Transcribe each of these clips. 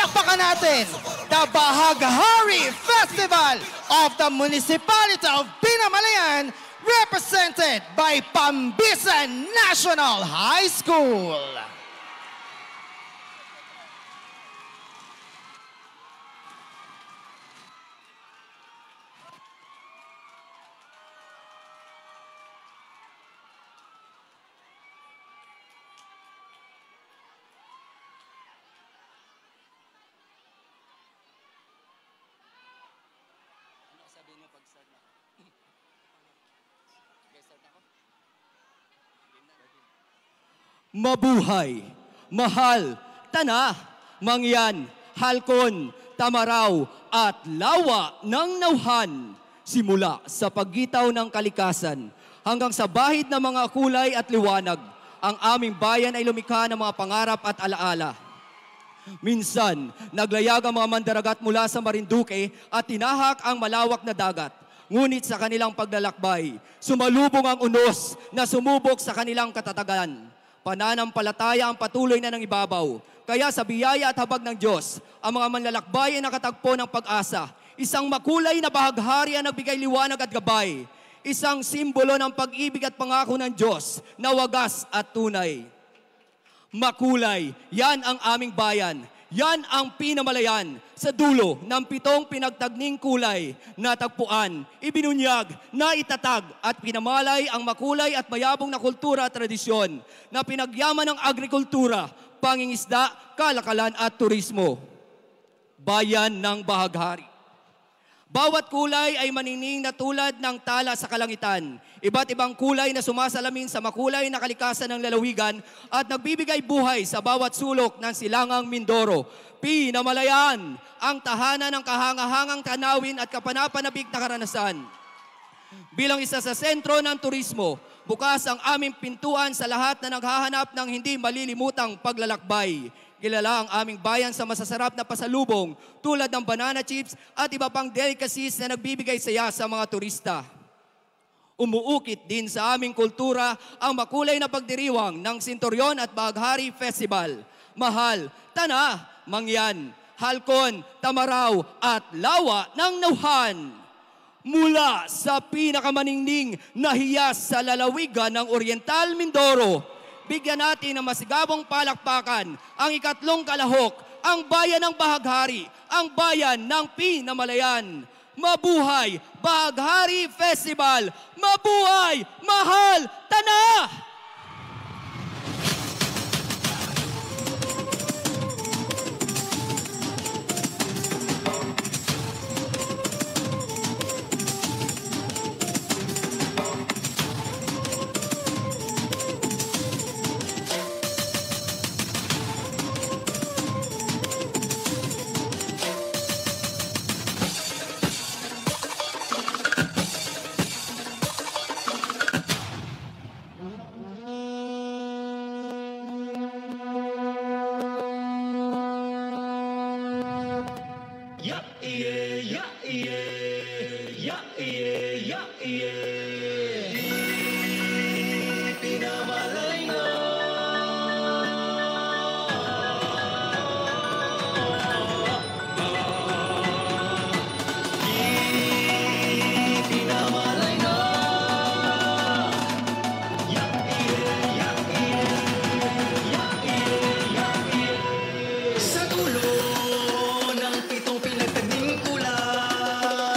Palakpakan natin the Bahaghari Festival of the Municipality of Pinamalayan, represented by Pambisan National High School. Mabuhay, mahal, tana, mangyan, halkon, tamaraw, at lawa ng nauhan. Simula sa paggitaw ng kalikasan hanggang sa bahid ng mga kulay at liwanag, ang aming bayan ay lumikha ng mga pangarap at alaala. Minsan, naglayag ang mga mandaragat mula sa Marinduque at tinahak ang malawak na dagat. Ngunit sa kanilang paglalakbay, sumalubong ang unos na sumubok sa kanilang katatagan. Pananampalataya ang patuloy na ng ibabaw. Kaya sa biyaya at habag ng Diyos, ang mga manlalakbay ay nakatagpo ng pag-asa. Isang makulay na bahaghari ang nagbigay liwanag at gabay. Isang simbolo ng pag-ibig at pangako ng Diyos na wagas at tunay. Makulay, yan ang aming bayan. Yan ang Pinamalayan. Sa dulo ng 7 pinagtagning kulay, natagpuan, ibinunyag, naitatag at pinamalay ang makulay at mayabong na kultura at tradisyon na pinagyaman ng agrikultura, pangingisda, kalakalan at turismo. Bayan ng Bahaghari. Bawat kulay ay manining na tulad ng tala sa kalangitan. Iba't ibang kulay na sumasalamin sa makulay na kalikasan ng lalawigan at nagbibigay buhay sa bawat sulok ng silangang Mindoro. Pinamalayan, ang tahanan ng kahangahangang tanawin at kapanapanabik na karanasan. Bilang isa sa sentro ng turismo, bukas ang aming pintuan sa lahat na naghahanap ng hindi malilimutang paglalakbay. Kilala ang aming bayan sa masasarap na pasalubong tulad ng banana chips at iba pang delicacies na nagbibigay saya sa mga turista. Umuukit din sa aming kultura ang makulay na pagdiriwang ng Sinturyon at Bahaghari Festival. Mahal, tana, mangyan, halkon, tamaraw at lawa ng nauhan. Mula sa pinakamaningning na hiyas sa lalawigan ng Oriental Mindoro, bigyan natin ng masigabong palakpakan ang ikatlong kalahok, ang bayan ng Bahaghari, ang bayan ng Pinamalayan. Mabuhay, Bahaghari Festival! Mabuhay, mahal, tana! Sa dulo ng 7 pinagtagning kulay,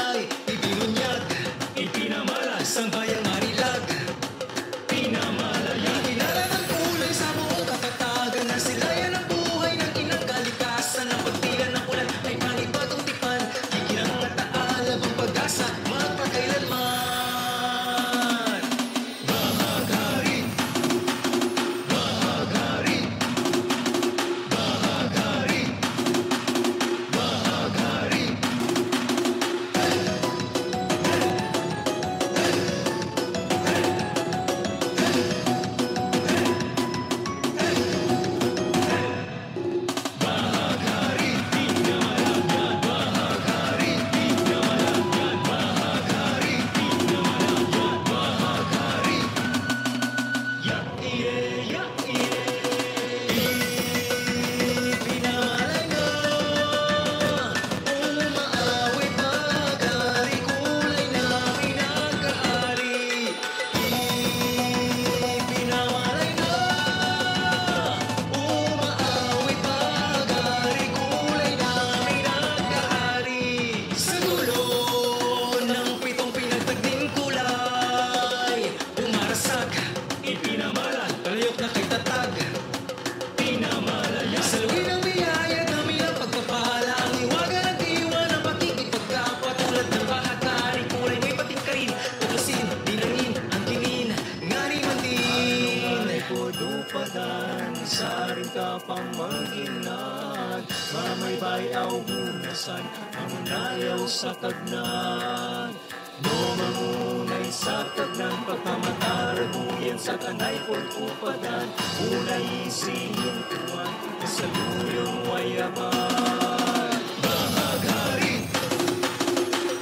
mamay bayaw hunasan, mangunayaw sa tagnan. No mangunay sa tagnan, pagpamatarag yan sa kanay pultupadan. Unay isingin tuwan, kasaluyong wayaman. Bahaghari,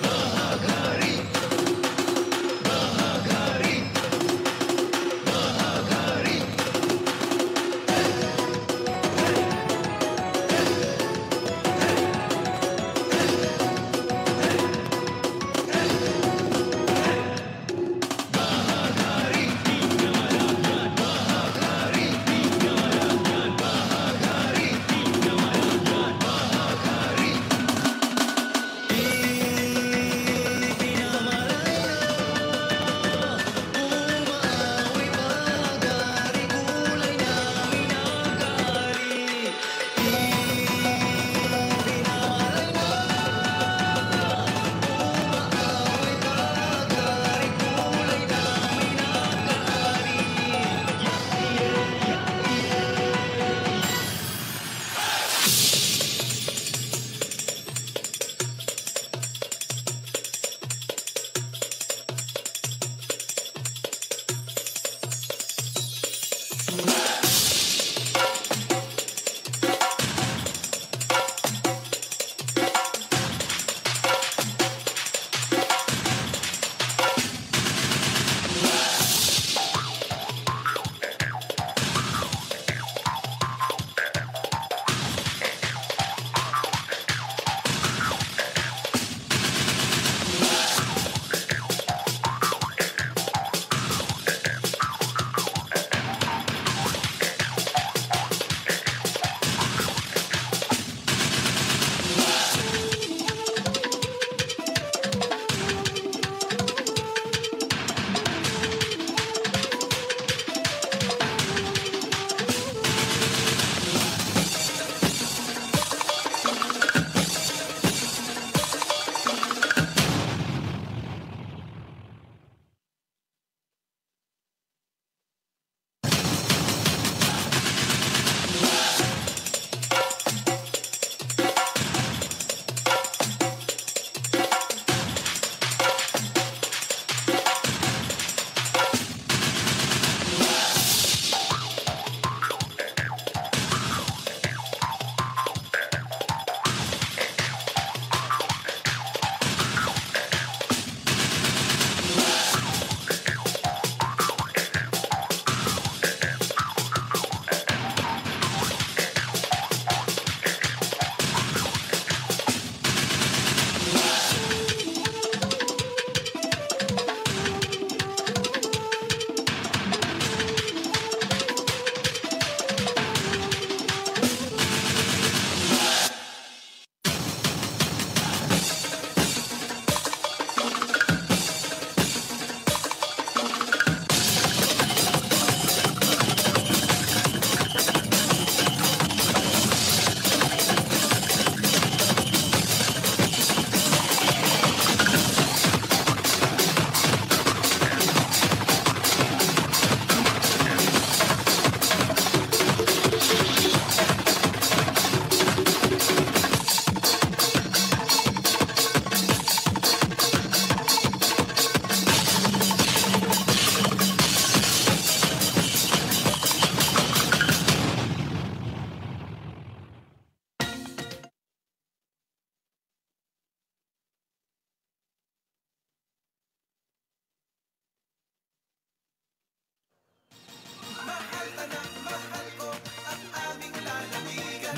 bahaghari, bahaghari, bahaghari.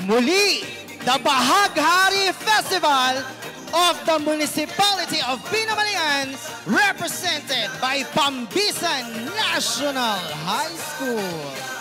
Muli, the Bahaghari Festival of the Municipality of Binamalayan, represented by Pambisan National High School.